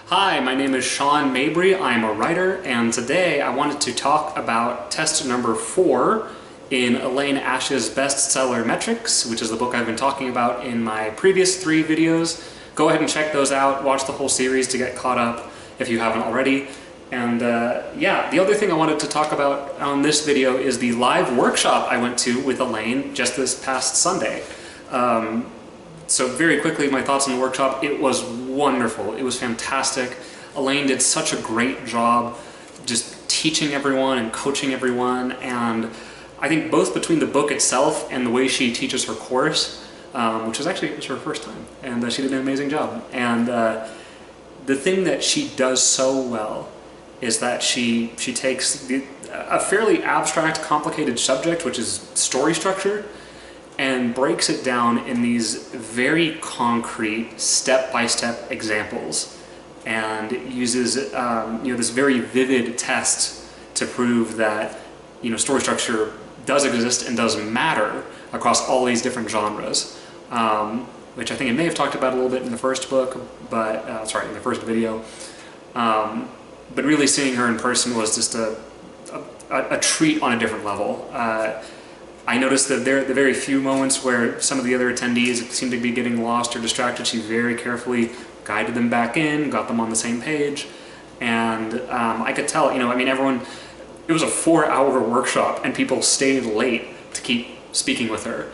Hi, my name is Sean Mabry. I'm a writer, and today I wanted to talk about test number 4 in Elaine Ash's Bestseller Metrics, which is the book I've been talking about in my previous 3 videos. Go ahead and check those out, watch the whole series to get caught up if you haven't already. And yeah, the other thing I wanted to talk about on this video is the live workshop I went to with Elaine just this past Sunday. So very quickly, my thoughts on the workshop. It was wonderful. It was fantastic. Elaine did such a great job just teaching everyone and coaching everyone. And I think both between the book itself and the way she teaches her course, which was actually her first time, and she did an amazing job. And the thing that she does so well is that she takes a fairly abstract, complicated subject, which is story structure, and breaks it down in these very concrete, step-by-step examples, and uses this very vivid test to prove that story structure does exist and does matter across all these different genres, which I think I may have talked about a little bit in the first book, but in the first video. But really seeing her in person was just a treat on a different level. I noticed that the very few moments where some of the other attendees seemed to be getting lost or distracted, she very carefully guided them back in, got them on the same page, and I could tell, everyone, it was a 4-hour workshop and people stayed late to keep speaking with her,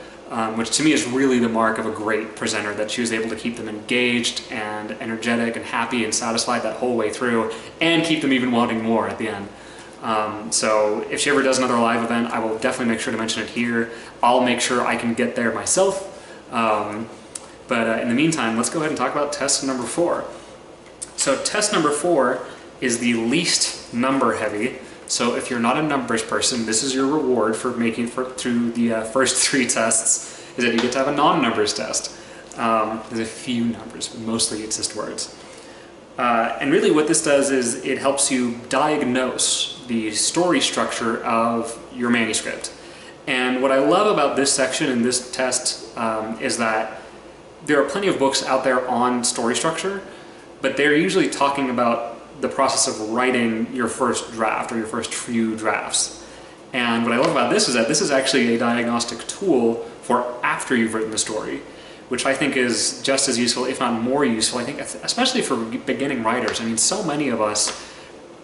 which to me is really the mark of a great presenter, that she was able to keep them engaged and energetic and happy and satisfied that whole way through, and keep them even wanting more at the end. So if she ever does another live event, I will definitely make sure to mention it here. I'll make sure I can get there myself. But in the meantime, let's go ahead and talk about test number 4. So test number 4 is the least number heavy. So if you're not a numbers person, this is your reward for making through the first 3 tests, is that you get to have a non-numbers test. There's a few numbers, but mostly it's just words. And really what this does is it helps you diagnose the story structure of your manuscript. And what I love about this section and this test is that there are plenty of books out there on story structure, but they're usually talking about the process of writing your first draft or your first few drafts. And what I love about this is that this is actually a diagnostic tool for after you've written the story, which I think is just as useful, if not more useful. I think especially for beginning writers. I mean, so many of us,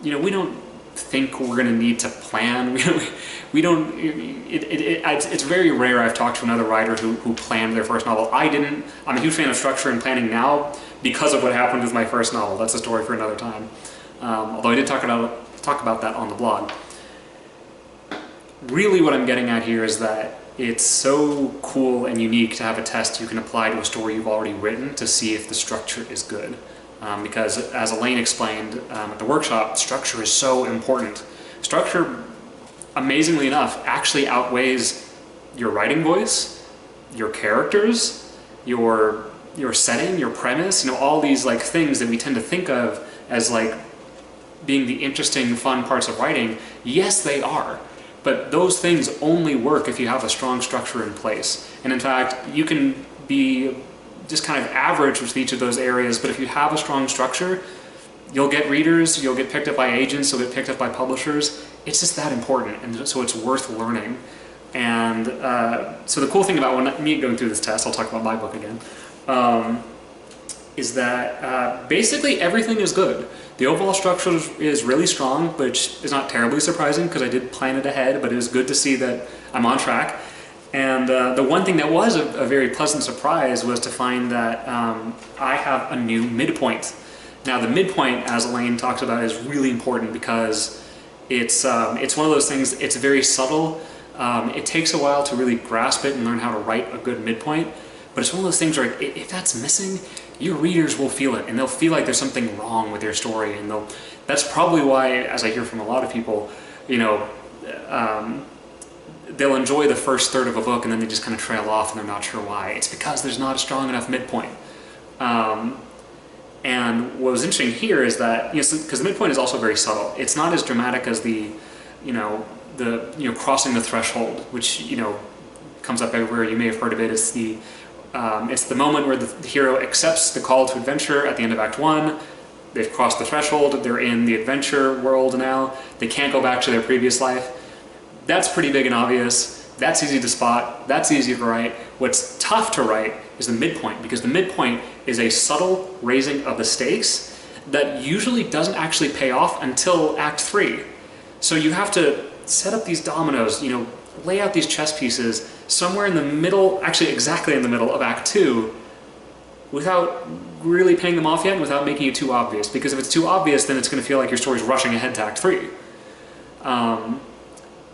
we don't think we're going to need to plan. We don't. It's very rare I've talked to another writer who planned their first novel. I didn't. I'm a huge fan of structure and planning now because of what happened with my first novel. That's a story for another time. Although I did talk about that on the blog. Really, what I'm getting at here is that it's so cool and unique to have a test you can apply to a story you've already written to see if the structure is good. Because as Elaine explained at the workshop, structure is so important. Structure, amazingly enough, actually outweighs your writing voice, your characters, your setting, your premise, all these things that we tend to think of as being the interesting, fun parts of writing. Yes, they are. But those things only work if you have a strong structure in place. And in fact, you can be just kind of average with each of those areas, but if you have a strong structure, you'll get readers, you'll get picked up by agents, you'll get picked up by publishers. It's just that important, and so it's worth learning. And so the cool thing about me going through this test, I'll talk about my book again, is that basically everything is good. The overall structure is really strong, which is not terribly surprising because I did plan it ahead, but it was good to see that I'm on track. And the one thing that was a very pleasant surprise was to find that I have a new midpoint. Now the midpoint, as Elaine talks about, is really important because it's one of those things, it's very subtle. It takes a while to really grasp it and learn how to write a good midpoint, but it's one of those things where if that's missing, your readers will feel it, and they'll feel like there's something wrong with your story, and that's probably why, as I hear from a lot of people, they'll enjoy the first third of a book and then they just kind of trail off and they're not sure why. It's because there's not a strong enough midpoint. And what was interesting here is that, because the midpoint is also very subtle. It's not as dramatic as the crossing the threshold, which, comes up everywhere. You may have heard of it. It's the moment where the hero accepts the call to adventure at the end of Act 1, they've crossed the threshold, they're in the adventure world now, they can't go back to their previous life. That's pretty big and obvious. That's easy to spot, that's easy to write. What's tough to write is the midpoint, because the midpoint is a subtle raising of the stakes that usually doesn't actually pay off until Act 3. So you have to set up these dominoes, you know, lay out these chess pieces somewhere in the middle, actually exactly in the middle of Act 2, without really paying them off yet and without making it too obvious. Because if it's too obvious, then it's going to feel like your story's rushing ahead to Act 3.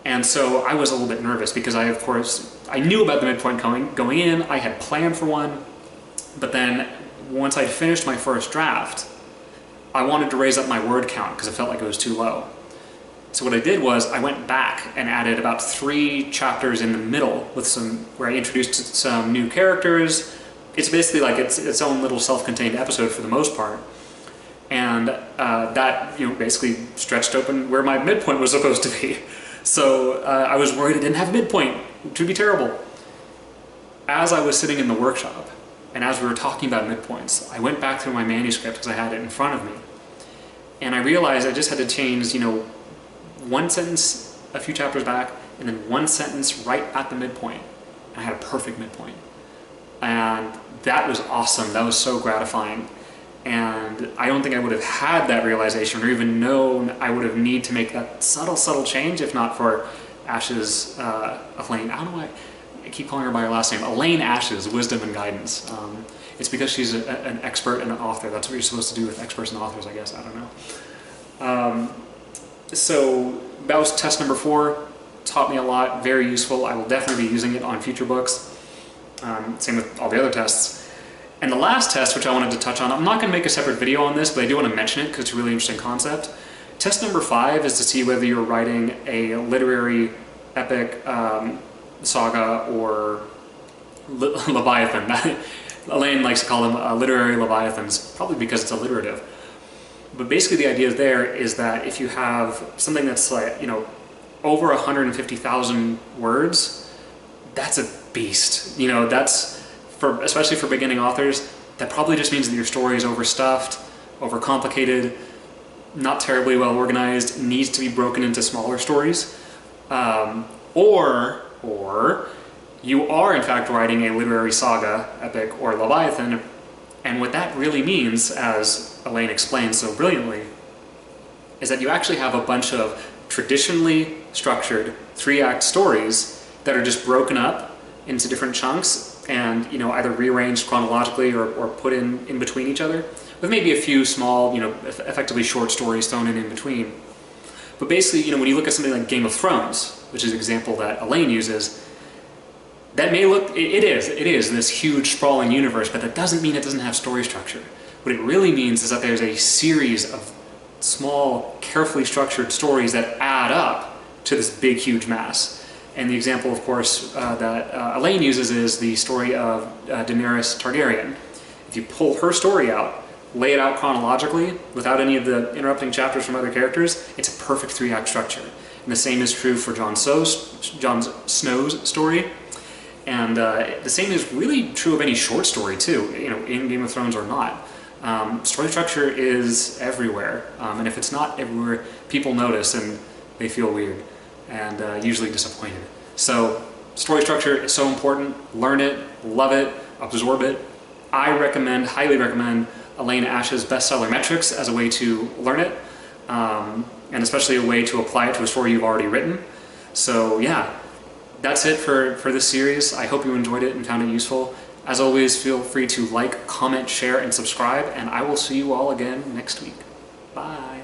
And so I was a little bit nervous because I knew about the midpoint going in, I had planned for one, but then once I'd finished my first draft, I wanted to raise up my word count because it felt like it was too low. So what I did was I went back and added about 3 chapters in the middle with where I introduced some new characters. It's basically like its own little self-contained episode for the most part. And that, you know, basically stretched open where my midpoint was supposed to be. So I was worried I didn't have a midpoint, which would be terrible. As I was sitting in the workshop, and as we were talking about midpoints, I went back through my manuscript because I had it in front of me. And I realized I just had to change, you know, one sentence a few chapters back, and then one sentence right at the midpoint. And I had a perfect midpoint. And that was awesome. That was so gratifying. And I don't think I would have had that realization or even known I would have need to make that subtle change if not for Ash's, Elaine, I don't know why I keep calling her by her last name, Elaine Ash's wisdom and guidance. It's because she's an expert and an author. That's what you're supposed to do with experts and authors, I guess. I don't know. So that was test number 4. Taught me a lot, very useful. I will definitely be using it on future books. Same with all the other tests. And the last test, which I wanted to touch on, I'm not going to make a separate video on this, but I do want to mention it because it's a really interesting concept. Test number 5 is to see whether you're writing a literary epic, saga, or Leviathan. Elaine likes to call them literary Leviathans, probably because it's alliterative. But basically the idea there is that if you have something that's like, you know, over 150,000 words, that's a beast. You know, that's, especially for beginning authors, that probably just means that your story is overstuffed, overcomplicated, not terribly well organized, needs to be broken into smaller stories. Or you are in fact writing a literary saga, epic, or Leviathan, and what that really means, as Elaine explains so brilliantly, is that you actually have a bunch of traditionally structured 3-act stories that are just broken up into different chunks and, you know, either rearranged chronologically or put in between each other, with maybe a few small, you know, effectively short stories thrown in between. But basically, you know, when you look at something like Game of Thrones, which is an example that Elaine uses, that may look, it is this huge sprawling universe, but that doesn't mean it doesn't have story structure. What it really means is that there's a series of small, carefully structured stories that add up to this big, huge mass. And the example, of course, that Elaine uses is the story of Daenerys Targaryen. If you pull her story out, lay it out chronologically, without any of the interrupting chapters from other characters, it's a perfect 3-act structure. And the same is true for Jon Snow's story. And the same is really true of any short story, too, you know, in Game of Thrones or not. Story structure is everywhere. And if it's not everywhere, people notice and they feel weird and usually disappointed. So story structure is so important. Learn it, love it, absorb it. I highly recommend Elaine Ash's Bestseller Metrics as a way to learn it, and especially a way to apply it to a story you've already written. So yeah, that's it for this series. I hope you enjoyed it and found it useful. As always, feel free to like, comment, share, and subscribe, and I will see you all again next week. Bye.